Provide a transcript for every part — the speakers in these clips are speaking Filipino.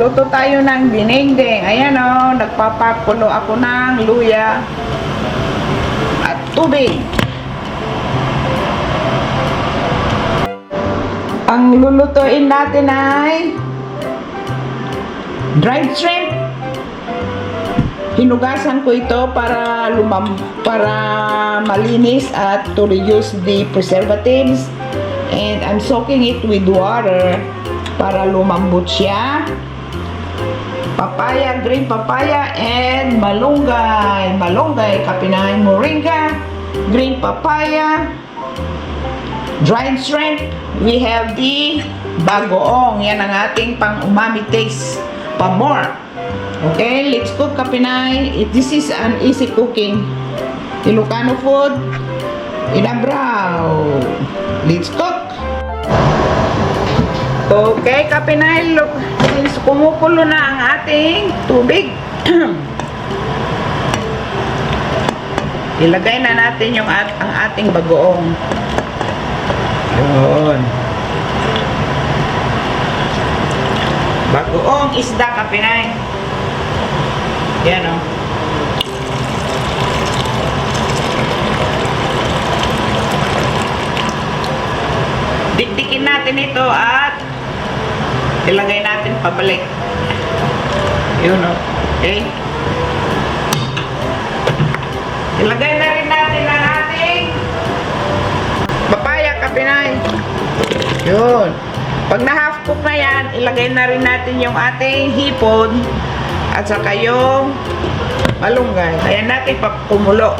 Magluto tayo ng dinengdeng. Ayan o, nagpapakulo ako ng luya at tubig. Ang lulutuin natin ay dried shrimp. Hinugasan ko ito para malinis at to reduce the preservatives. And I'm soaking it with water para lumambot siya. Papaya, green papaya, and malunggay. Malunggay, kapinahin moringa, green papaya, dried shrimp. We have the bagoong. Yan ang ating pang-umami taste pa more. Okay, let's cook, kapinay. This is an easy cooking. Ilocano food, inabraw. Let's cook. Okay, kapinay, look, since kumukulo na ang ating tubig, ilagay na natin yung ang ating bagoong. Yun. Bagoong isda, kapinay. Yan o. Dikdikin natin ito at ilagay natin pabalik. Yun o. Okay. Ilagay na rin natin ang ating papaya, kapinay. Yun. Pag na-half cook na yan, ilagay na rin natin yung ating hipon at saka yung malunggay. Ayan natin kumulo.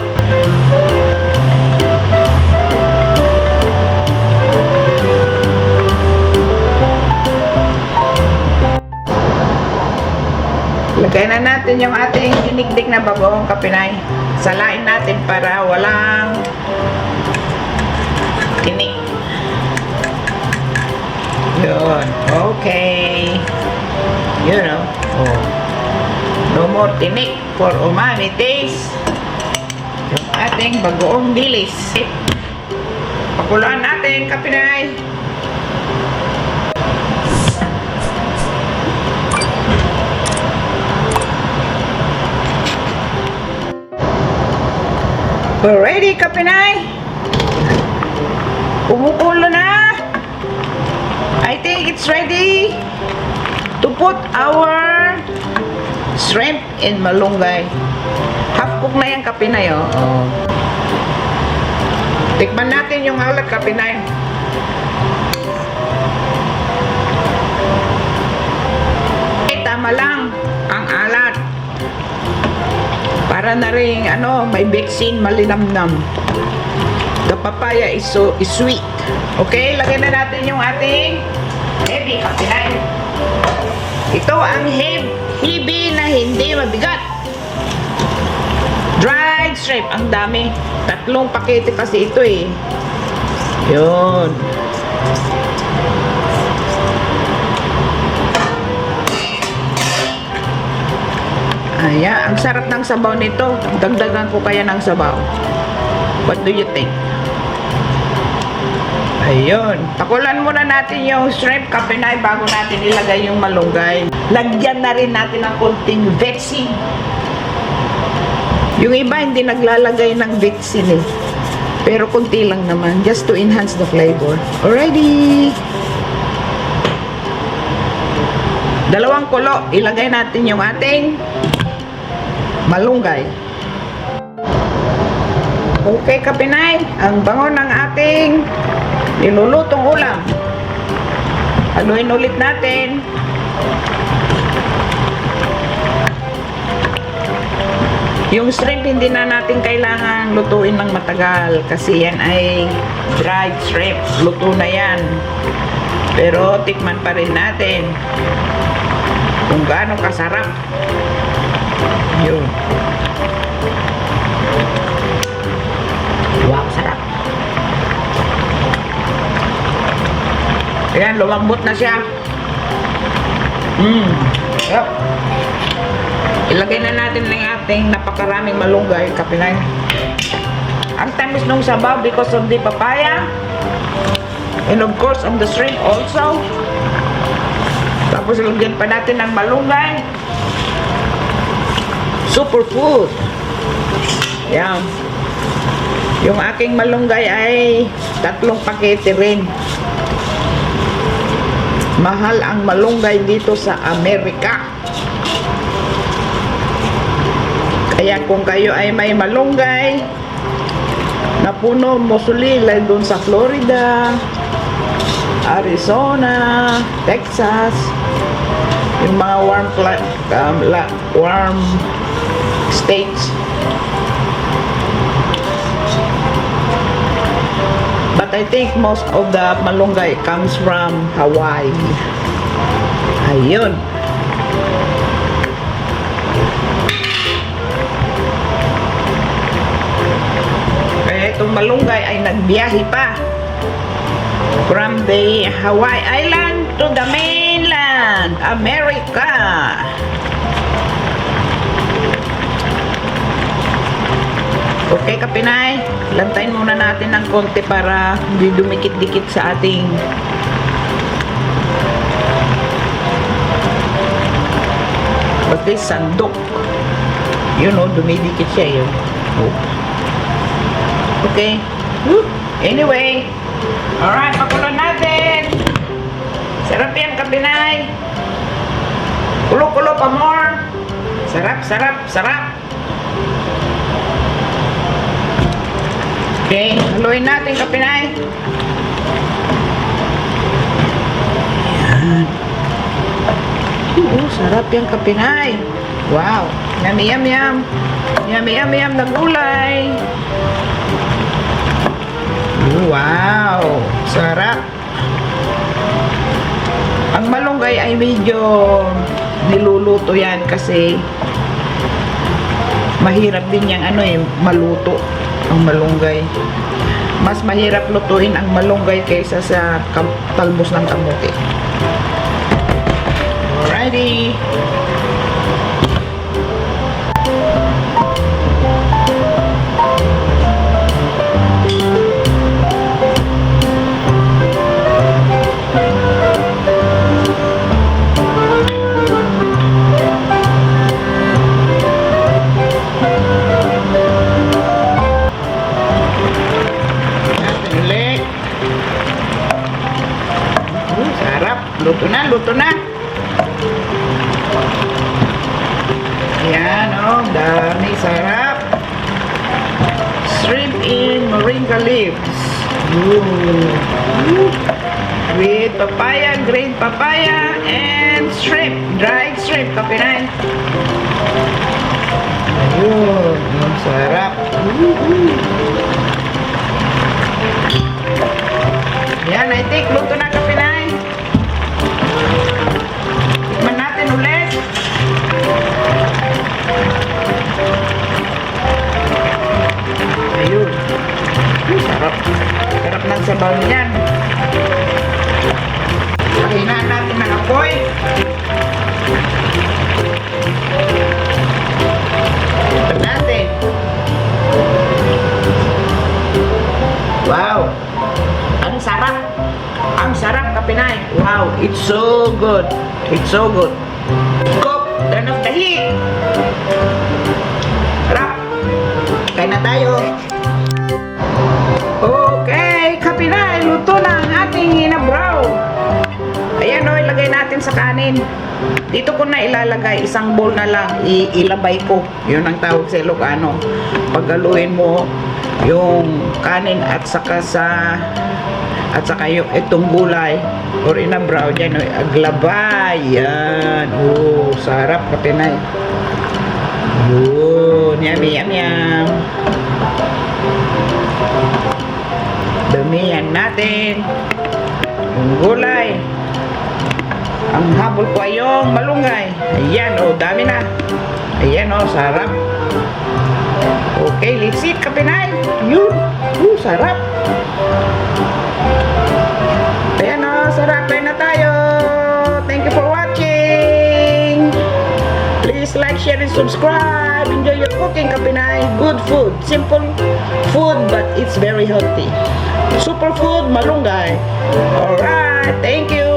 Lagay na natin yung ating dinigdig na bagoong, kapinay. Salain natin para walang tinik. Yun. Okay. You know. Oh. No more tinik for umami taste. Yung ating bagoong dilis. Pakuluan natin, kapinay. We're ready, kapinay. Kumukulo na. I think it's ready to put our shrimp and malunggay. Half cook na yan, kapinay. Oh. Tikman natin yung alat, kapinay. Tama lang ang alat. Para na rin, may vaccine, malinamnam. The papaya is sweet. Okay, lagyan na natin yung ating heavy, kapinay. Ito ang heavy na hindi mabigat. Dried shrimp, ang dami. 3 pakete kasi ito eh. Yun. Ayan, ang sarap ng sabaw nito. Dagdagan ko kaya ng sabaw. What do you think? Ayun. Pakulan muna natin yung shrimp, kapinay, bago natin ilagay yung malunggay. Lagyan na rin natin ng konting vaccine. Yung iba hindi naglalagay ng vaccine eh. Pero konti lang naman. Just to enhance the flavor. Alrighty! 2 kulo. Ilagay natin yung ating malunggay. Okay, kapinay, ang bango ng ating nilulutong ulam. Haluin ulit natin. Yung shrimp hindi na natin kailangan lutuin ng matagal kasi yan ay dried shrimp. Luto na yan. Pero tikman pa rin natin kung gaano kasarap. Yun. Wow, sarap. Ayan, lumambot na siya. Yep. Ilagay na natin ng ating napakaraming malunggay, kapinay. Ang tamis nung sabaw because of the papaya. And of course, on the shrimp also. Tapos Tapos lagyan pa natin ng malunggay. Superfood. Yan. Yung aking malunggay ay 3 pakete rin. Mahal ang malunggay dito sa Amerika. Kaya kung kayo ay may malunggay na puno, mostly like doon sa Florida, Arizona, Texas, yung mga warm states. But I think most of the malunggay comes from Hawaii. Ayun. Kaya itong malunggay ay nagbiyahe pa from the Hawaii Island to the mainland, America. Okay, Kapinay, lantayin muna natin ng konti para hindi dumikit-dikit sa ating sandok. Yun o, dumidikit siya yun. Okay. Anyway, alright, pakulo natin. Sarap yan, Kapinay. Kulo-kulo pa more. Sarap, sarap, sarap. Okay, haluin natin, Kapinay. Ayan. Sarap yan, Kapinay. Wow. Yummy, yum, yum. Yummy, yum, yum na gulay. Wow. Sarap. Ang malunggay ay medyo niluluto yan kasi mahirap din yung maluto. Ang malunggay. Mas mahirap lutuin ang malunggay kaysa sa talbos ng kamote. Alrighty. Luto na, luto na. Ayan, oh, dami, sarap. Shrimp in moringa leaves. With papaya, green papaya, and shrimp, dried shrimp, Kapinay. Ayun, yung sarap. Ayan, I think luto na, Kapinay. Ulit. Ayun. Sarap. Sarap ng sabaw niyan. Pahinaan natin ng apoy. Ito natin. Wow. Ang sarap. Ang sarap, Kapinay. Wow. It's so good. It's so good. Cook, turn off the heat. Rap. Kain na tayo. Okay, Kapinay, luto na ang ating hinabraw. Ayan o, ilagay natin sa kanin. Dito ko na ilalagay, isang bowl na lang, ilabay ko. Yun ang tawag sa Ilocano. Paggaluin mo yung kanin at saka yung itong gulay or inabraw dyan, aglabay. Yan. Oh, sarap, Kapinay. Yun. Yummy, yum, yum. Damihan natin yung gulay. Ang habol ko ay yung malunggay. Ayan, oh, dami na. Ayan, oh, sarap. Okay, let's eat, Kapinay. Yun. Sarap. Ayan o, sarap. Kain na tayo. Thank you for watching. Please like, share, and subscribe. Enjoy your cooking, Kapinay. Good food. Simple food, but it's very healthy. Super food, malunggay. Alright, thank you.